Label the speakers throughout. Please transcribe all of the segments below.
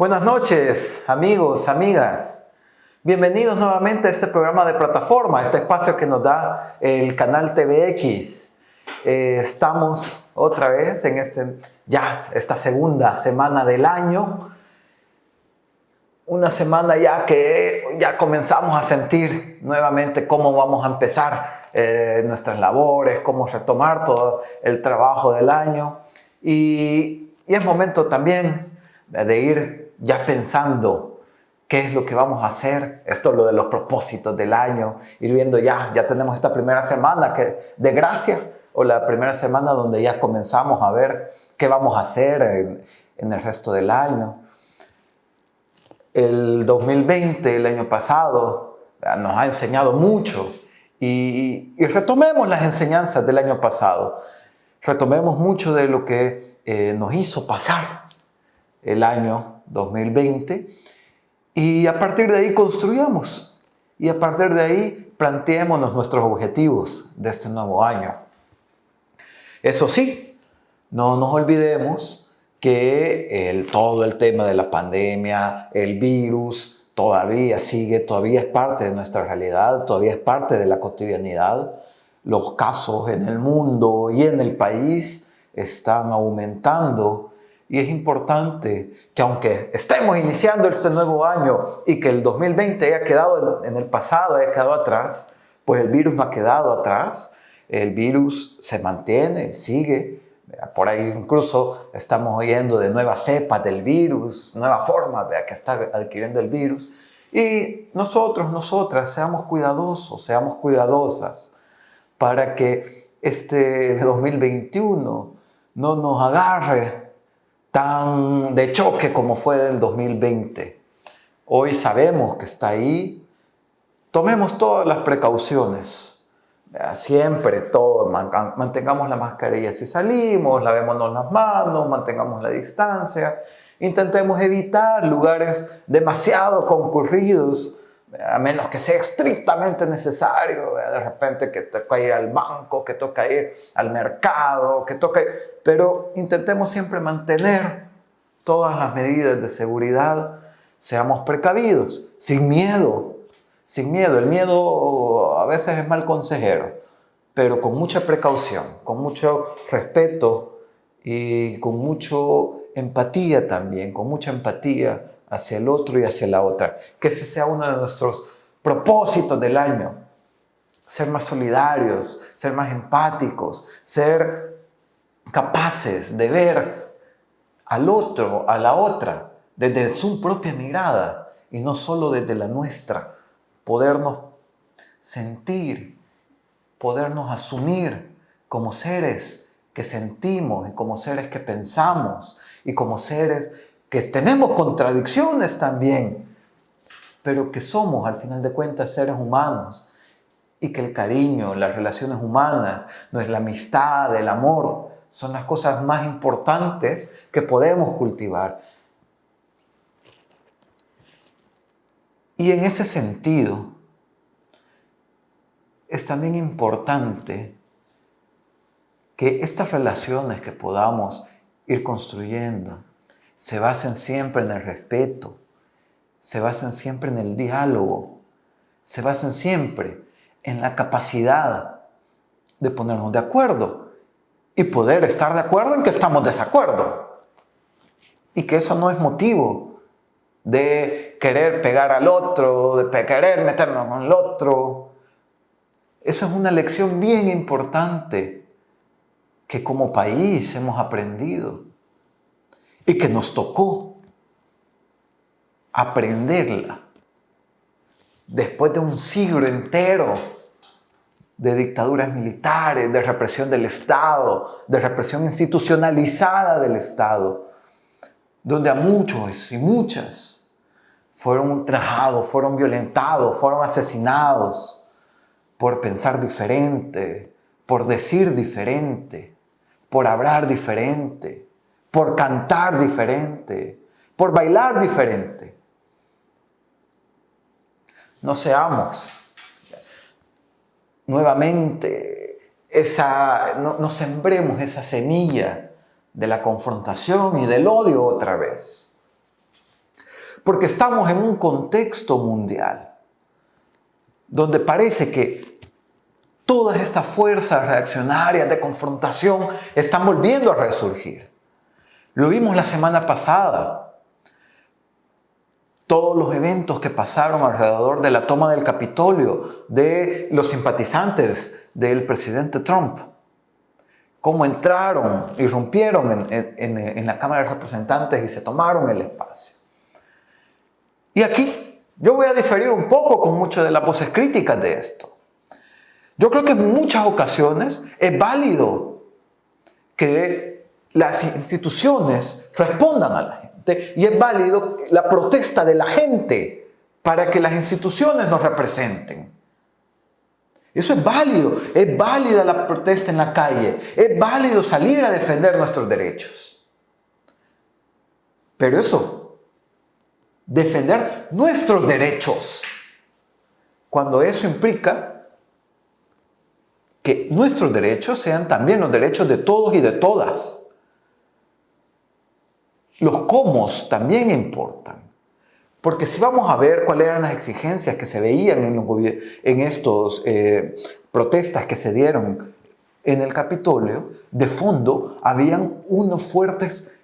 Speaker 1: Buenas noches, amigos, amigas. Bienvenidos nuevamente a este programa de plataforma, este espacio que nos da el canal TVX. Estamos otra vez en esta segunda semana del año. Una semana ya que ya comenzamos a sentir nuevamente cómo vamos a empezar nuestras labores, cómo retomar todo el trabajo del año. Y es momento también de ir ya pensando qué es lo que vamos a hacer. Esto es lo de los propósitos del año. Ir viendo ya tenemos esta primera semana de gracia, o la primera semana donde ya comenzamos a ver qué vamos a hacer en el resto del año. El 2020, el año pasado, nos ha enseñado mucho y retomemos las enseñanzas del año pasado. Retomemos mucho de lo que nos hizo pasar el año 2020 y a partir de ahí construyamos y a partir de ahí planteémonos nuestros objetivos de este nuevo año. Eso sí, no nos olvidemos que todo el tema de la pandemia, el virus, todavía es parte de nuestra realidad, todavía es parte de la cotidianidad. Los casos en el mundo y en el país están aumentando y es importante que aunque estemos iniciando este nuevo año y que el 2020 haya quedado en el pasado, haya quedado atrás, pues el virus no ha quedado atrás, el virus se mantiene, sigue. Por ahí incluso estamos oyendo de nuevas cepas del virus, nuevas formas que está adquiriendo el virus. Y nosotras, seamos cuidadosos, seamos cuidadosas para que este 2021 no nos agarre tan de choque como fue el 2020. Hoy sabemos que está ahí. Tomemos todas las precauciones. Siempre todo, mantengamos la mascarilla si salimos, lavémonos las manos, mantengamos la distancia, intentemos evitar lugares demasiado concurridos, a menos que sea estrictamente necesario, de repente que toca ir al banco, que toca ir al mercado, pero intentemos siempre mantener todas las medidas de seguridad, seamos precavidos, sin miedo. Sin miedo, el miedo a veces es mal consejero, pero con mucha precaución, con mucho respeto y con mucha empatía también, con mucha empatía hacia el otro y hacia la otra. Que ese sea uno de nuestros propósitos del año. Ser más solidarios, ser más empáticos, ser capaces de ver al otro, a la otra, desde su propia mirada y no solo desde la nuestra. Podernos sentir, podernos asumir como seres que sentimos y como seres que pensamos y como seres que tenemos contradicciones también, pero que somos al final de cuentas seres humanos y que el cariño, las relaciones humanas, la amistad, el amor, son las cosas más importantes que podemos cultivar. Y en ese sentido, es también importante que estas relaciones que podamos ir construyendo se basen siempre en el respeto, se basen siempre en el diálogo, se basen siempre en la capacidad de ponernos de acuerdo y poder estar de acuerdo en que estamos de desacuerdo. Y que eso no es motivo de querer pegar al otro, de querer meternos con el otro. Eso es una lección bien importante que como país hemos aprendido y que nos tocó aprenderla después de un siglo entero de dictaduras militares, de represión del Estado, de represión institucionalizada del Estado, donde a muchos y muchas fueron ultrajados, fueron violentados, fueron asesinados por pensar diferente, por decir diferente, por hablar diferente, por cantar diferente, por bailar diferente. No seamos nuevamente no sembremos esa semilla de la confrontación y del odio otra vez. Porque estamos en un contexto mundial donde parece que todas estas fuerzas reaccionarias de confrontación están volviendo a resurgir. Lo vimos la semana pasada. Todos los eventos que pasaron alrededor de la toma del Capitolio, de los simpatizantes del presidente Trump. Cómo entraron, irrumpieron en la Cámara de Representantes y se tomaron el espacio. Y aquí yo voy a diferir un poco con muchas de las voces críticas de esto. Yo creo que en muchas ocasiones es válido que las instituciones respondan a la gente y es válido la protesta de la gente para que las instituciones nos representen. Eso es válida la protesta en la calle, es válido salir a defender nuestros derechos. Pero eso, defender nuestros derechos, cuando eso implica que nuestros derechos sean también los derechos de todos y de todas. Los cómo también importan. Porque si vamos a ver cuáles eran las exigencias que se veían en estos protestas que se dieron en el Capitolio, de fondo habían unos fuertes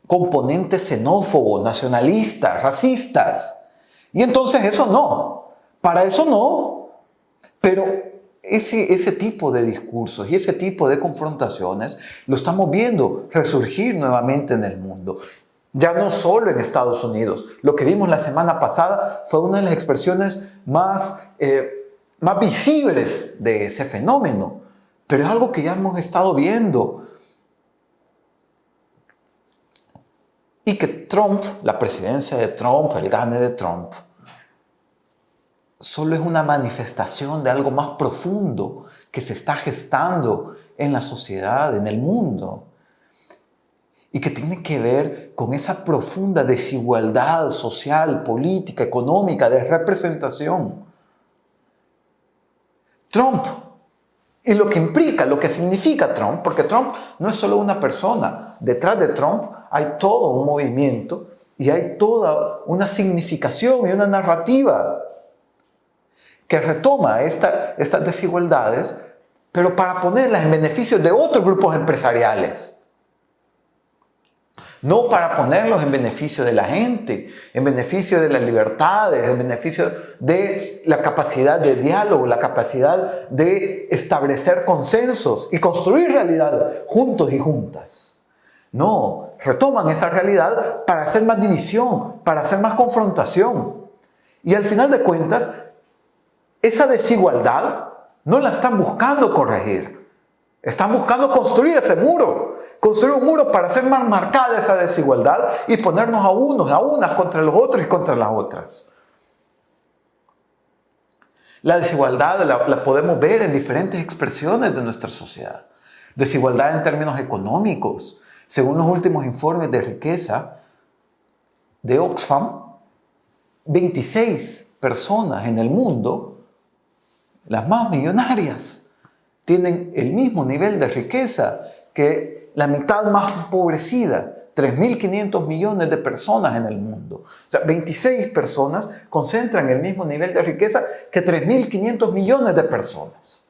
Speaker 1: componentes xenófobos, nacionalistas, racistas. Y entonces eso no, para eso no. Pero ese tipo de discursos y ese tipo de confrontaciones lo estamos viendo resurgir nuevamente en el mundo. Ya no solo en Estados Unidos. Lo que vimos la semana pasada fue una de las expresiones más visibles de ese fenómeno. Pero es algo que ya hemos estado viendo. Y que Trump, la presidencia de Trump, el gane de Trump, solo es una manifestación de algo más profundo que se está gestando en la sociedad, en el mundo. Y que tiene que ver con esa profunda desigualdad social, política, económica, de representación. Trump, y lo que implica, lo que significa Trump, porque Trump no es solo una persona. Detrás de Trump hay todo un movimiento y hay toda una significación y una narrativa que retoma estas desigualdades, pero para ponerlas en beneficio de otros grupos empresariales. No para ponerlos en beneficio de la gente, en beneficio de las libertades, en beneficio de la capacidad de diálogo, la capacidad de establecer consensos y construir realidad juntos y juntas. No, retoman esa realidad para hacer más división, para hacer más confrontación. Y al final de cuentas, esa desigualdad no la están buscando corregir. Están buscando construir ese muro. Construir un muro para hacer más marcada esa desigualdad y ponernos a unos, a unas contra los otros y contra las otras. La desigualdad la podemos ver en diferentes expresiones de nuestra sociedad. Desigualdad en términos económicos. Según los últimos informes de riqueza de Oxfam, 26 personas en el mundo, las más millonarias, tienen el mismo nivel de riqueza que la mitad más empobrecida, 3.500 millones de personas en el mundo. O sea, 26 personas concentran el mismo nivel de riqueza que 3.500 millones de personas.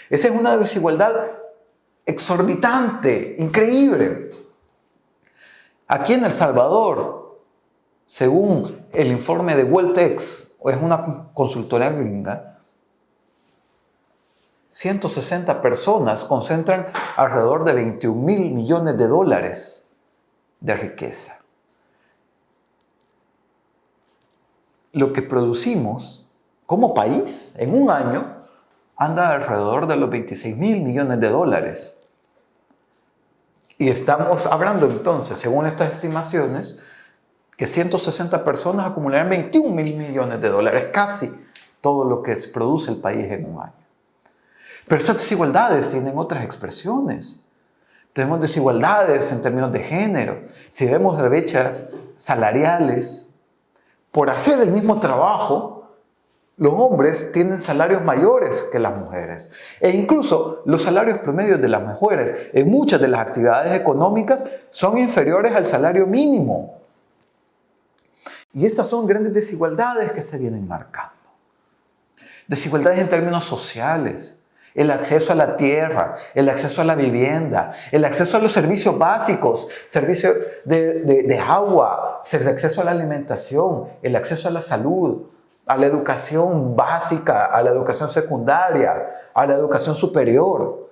Speaker 1: Esa es una desigualdad exorbitante, increíble. Aquí en El Salvador, según el informe de Weltex, es una consultora gringa, 160 personas concentran alrededor de 21.000 millones de dólares de riqueza. Lo que producimos como país en un año anda alrededor de los 26.000 millones de dólares. Y estamos hablando entonces, según estas estimaciones, que 160 personas acumularán 21.000 millones de dólares, casi todo lo que produce el país en un año. Pero estas desigualdades tienen otras expresiones. Tenemos desigualdades en términos de género. Si vemos brechas salariales, por hacer el mismo trabajo, los hombres tienen salarios mayores que las mujeres. E incluso los salarios promedios de las mujeres en muchas de las actividades económicas son inferiores al salario mínimo. Y estas son grandes desigualdades que se vienen marcando. Desigualdades en términos sociales. El acceso a la tierra, el acceso a la vivienda, el acceso a los servicios básicos, servicios de agua, el acceso a la alimentación, el acceso a la salud, a la educación básica, a la educación secundaria, a la educación superior.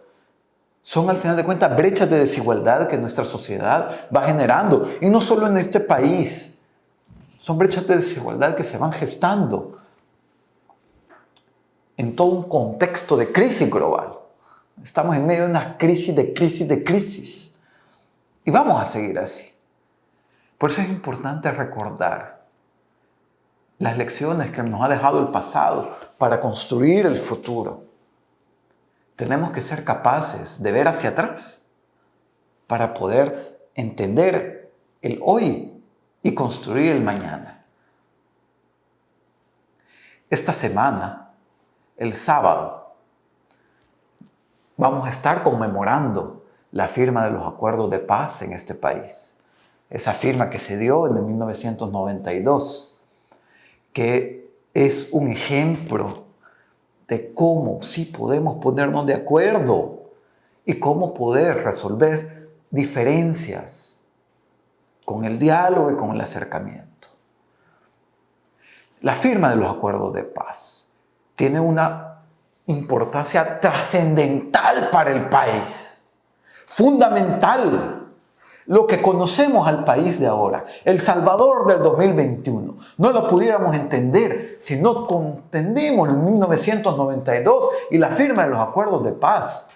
Speaker 1: Son al final de cuentas brechas de desigualdad que nuestra sociedad va generando. Y no solo en este país, son brechas de desigualdad que se van gestando en todo un contexto de crisis global. Estamos en medio de una crisis de crisis. Y vamos a seguir así. Por eso es importante recordar las lecciones que nos ha dejado el pasado para construir el futuro. Tenemos que ser capaces de ver hacia atrás para poder entender el hoy y construir el mañana. Esta semana, el sábado, vamos a estar conmemorando la firma de los acuerdos de paz en este país. Esa firma que se dio en 1992, que es un ejemplo de cómo sí podemos ponernos de acuerdo y cómo poder resolver diferencias con el diálogo y con el acercamiento. La firma de los acuerdos de paz tiene una importancia trascendental para el país, fundamental. Lo que conocemos al país de ahora, El Salvador del 2021, no lo pudiéramos entender si no entendemos el 1992 y la firma de los acuerdos de paz.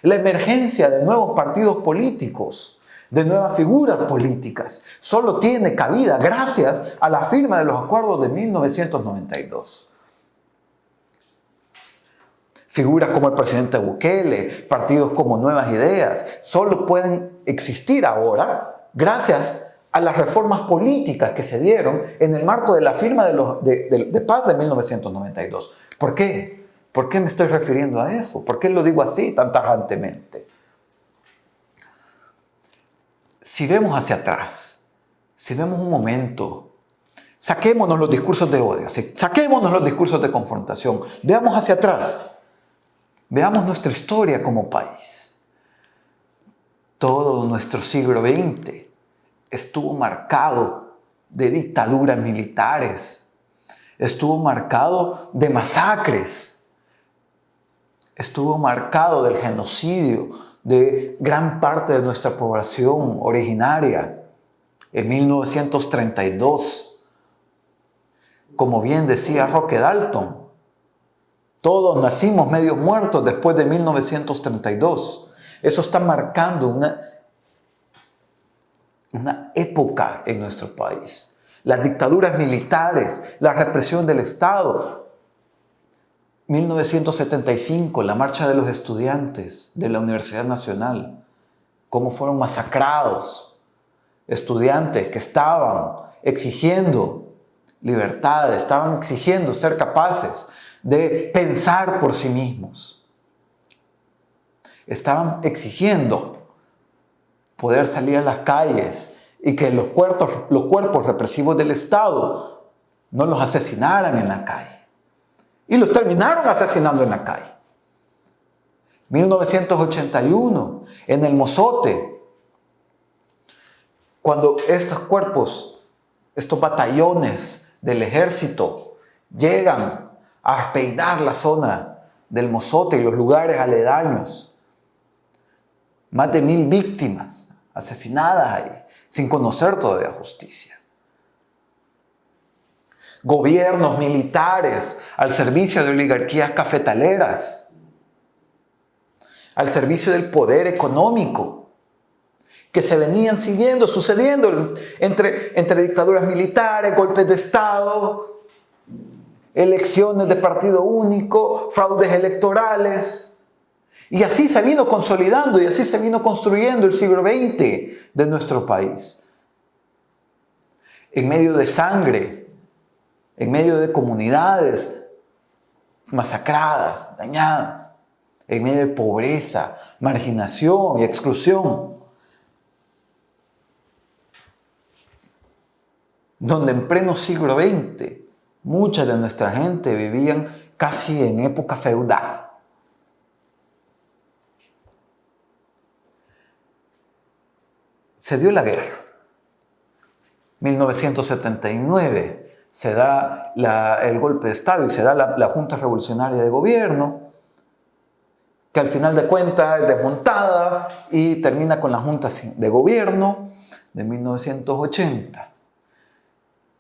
Speaker 1: La emergencia de nuevos partidos políticos, de nuevas figuras políticas, solo tiene cabida gracias a la firma de los acuerdos de 1992. Figuras como el presidente Bukele, partidos como Nuevas Ideas, solo pueden existir ahora gracias a las reformas políticas que se dieron en el marco de la firma de paz de 1992. ¿Por qué? ¿Por qué me estoy refiriendo a eso? ¿Por qué lo digo así tan tajantemente? Si vemos hacia atrás, si vemos un momento, saquémonos los discursos de odio, saquémonos los discursos de confrontación, veamos hacia atrás. Veamos nuestra historia como país. Todo nuestro siglo XX estuvo marcado de dictaduras militares, estuvo marcado de masacres, estuvo marcado del genocidio de gran parte de nuestra población originaria. En 1932, como bien decía Roque Dalton, todos nacimos medios muertos después de 1932. Eso está marcando una época en nuestro país. Las dictaduras militares, la represión del Estado. 1975, la marcha de los estudiantes de la Universidad Nacional. Cómo fueron masacrados estudiantes que estaban exigiendo libertad, estaban exigiendo ser capaces de pensar por sí mismos. Estaban exigiendo poder salir a las calles y que los cuerpos represivos del Estado no los asesinaran en la calle. Y los terminaron asesinando en la calle. 1981, en el Mozote, cuando estos cuerpos, estos batallones del ejército llegan a peinar la zona del Mozote y los lugares aledaños. Más de 1,000 víctimas asesinadas ahí, sin conocer todavía justicia. Gobiernos militares al servicio de oligarquías cafetaleras, al servicio del poder económico, que se venían sucediendo entre dictaduras militares, golpes de Estado, elecciones de partido único, fraudes electorales. Y así se vino consolidando y así se vino construyendo el siglo XX de nuestro país. En medio de sangre, en medio de comunidades masacradas, dañadas, en medio de pobreza, marginación y exclusión. donde en pleno siglo XX mucha de nuestra gente vivían casi en época feudal. Se dio la guerra. 1979 se da el golpe de Estado y se da la Junta Revolucionaria de Gobierno, que al final de cuentas es desmontada y termina con la Junta de Gobierno de 1980.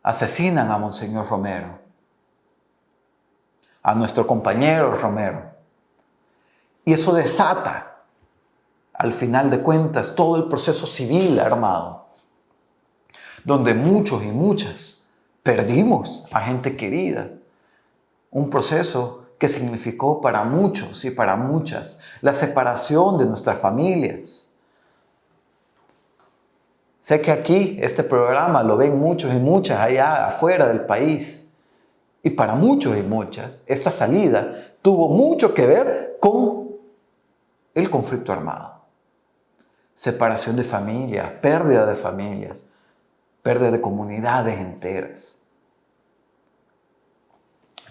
Speaker 1: Asesinan a Monseñor Romero, a nuestro compañero Romero. Y eso desata, al final de cuentas, todo el proceso civil armado, donde muchos y muchas perdimos a gente querida. Un proceso que significó para muchos y para muchas la separación de nuestras familias. Sé que aquí este programa lo ven muchos y muchas allá afuera del país. Y para muchos y muchas, esta salida tuvo mucho que ver con el conflicto armado. Separación de familias, pérdida de familias, pérdida de comunidades enteras.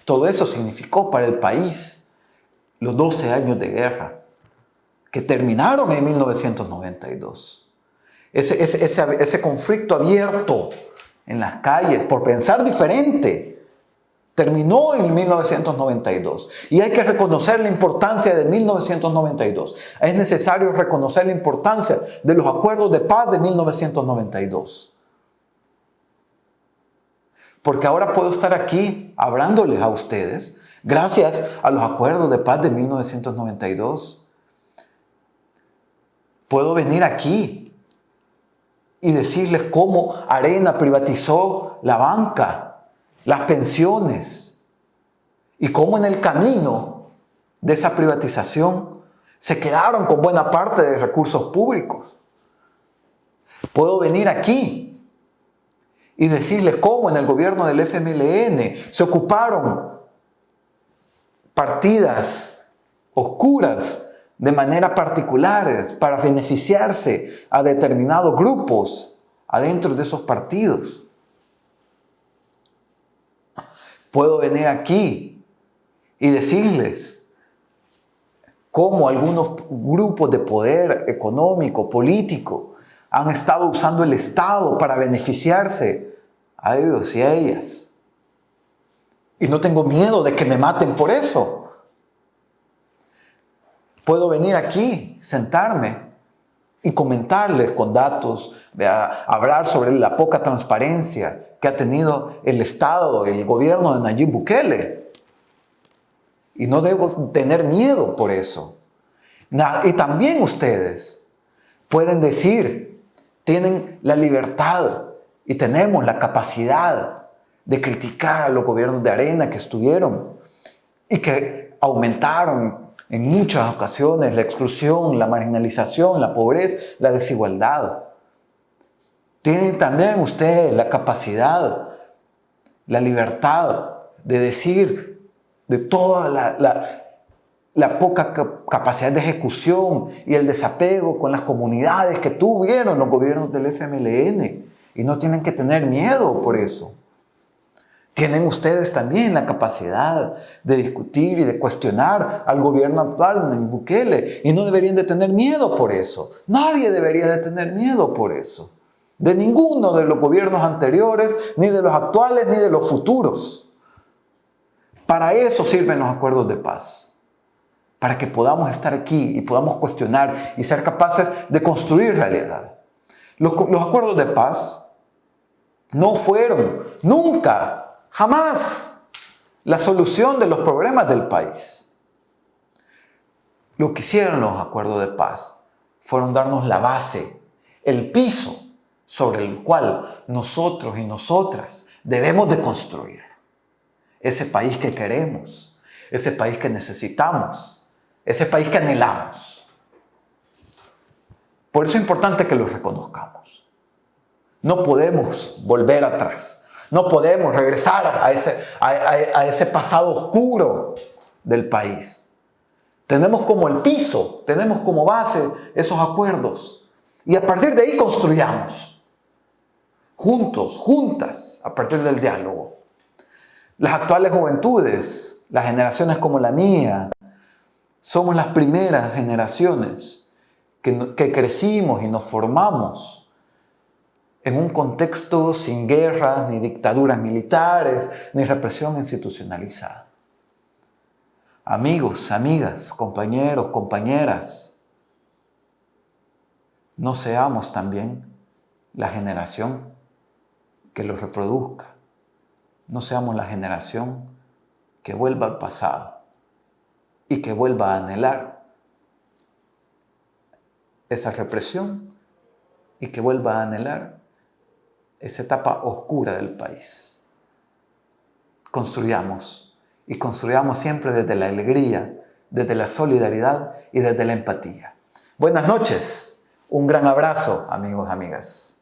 Speaker 1: Todo eso significó para el país los 12 años de guerra que terminaron en 1992. Ese conflicto abierto en las calles por pensar diferente terminó en 1992. Y hay que reconocer la importancia de 1992. Es necesario reconocer la importancia de los acuerdos de paz de 1992. Porque ahora puedo estar aquí hablándoles a ustedes gracias a los acuerdos de paz de 1992. Puedo venir aquí y decirles cómo Arena privatizó la banca, las pensiones, y cómo en el camino de esa privatización se quedaron con buena parte de recursos públicos. Puedo venir aquí y decirles cómo en el gobierno del FMLN se ocuparon partidas oscuras de manera particulares para beneficiarse a determinados grupos adentro de esos partidos. Puedo venir aquí y decirles cómo algunos grupos de poder económico, político, han estado usando el Estado para beneficiarse a ellos y a ellas. Y no tengo miedo de que me maten por eso. Puedo venir aquí, sentarme y comentarles con datos, hablar sobre la poca transparencia que ha tenido el Estado, el gobierno de Nayib Bukele. Y no debo tener miedo por eso. Y también ustedes pueden decir, tienen la libertad y tenemos la capacidad de criticar a los gobiernos de Arena que estuvieron y que aumentaron en muchas ocasiones la exclusión, la marginalización, la pobreza, la desigualdad. Tienen también ustedes la capacidad, la libertad de decir de toda la poca capacidad de ejecución y el desapego con las comunidades que tuvieron los gobiernos del FMLN. Y no tienen que tener miedo por eso. Tienen ustedes también la capacidad de discutir y de cuestionar al gobierno actual de Bukele. Y no deberían de tener miedo por eso. Nadie debería de tener miedo por eso. De ninguno de los gobiernos anteriores, ni de los actuales, ni de los futuros. Para eso sirven los acuerdos de paz. Para que podamos estar aquí y podamos cuestionar y ser capaces de construir realidad. Los acuerdos de paz no fueron nunca, jamás, la solución de los problemas del país. Lo que hicieron los acuerdos de paz fueron darnos la base, el piso sobre el cual nosotros y nosotras debemos de construir. Ese país que queremos, ese país que necesitamos, ese país que anhelamos. Por eso es importante que lo reconozcamos. No podemos volver atrás. No podemos regresar a ese pasado oscuro del país. Tenemos como el piso, tenemos como base esos acuerdos. Y a partir de ahí construyamos. juntos, juntas, a partir del diálogo. Las actuales juventudes, las generaciones como la mía, somos las primeras generaciones que crecimos y nos formamos en un contexto sin guerras, ni dictaduras militares, ni represión institucionalizada. Amigos, amigas, compañeros, compañeras, no seamos también la generación que lo reproduzca. No seamos la generación que vuelva al pasado y que vuelva a anhelar esa represión y que vuelva a anhelar esa etapa oscura del país. Construyamos y construyamos siempre desde la alegría, desde la solidaridad y desde la empatía. Buenas noches, un gran abrazo, amigos, amigas.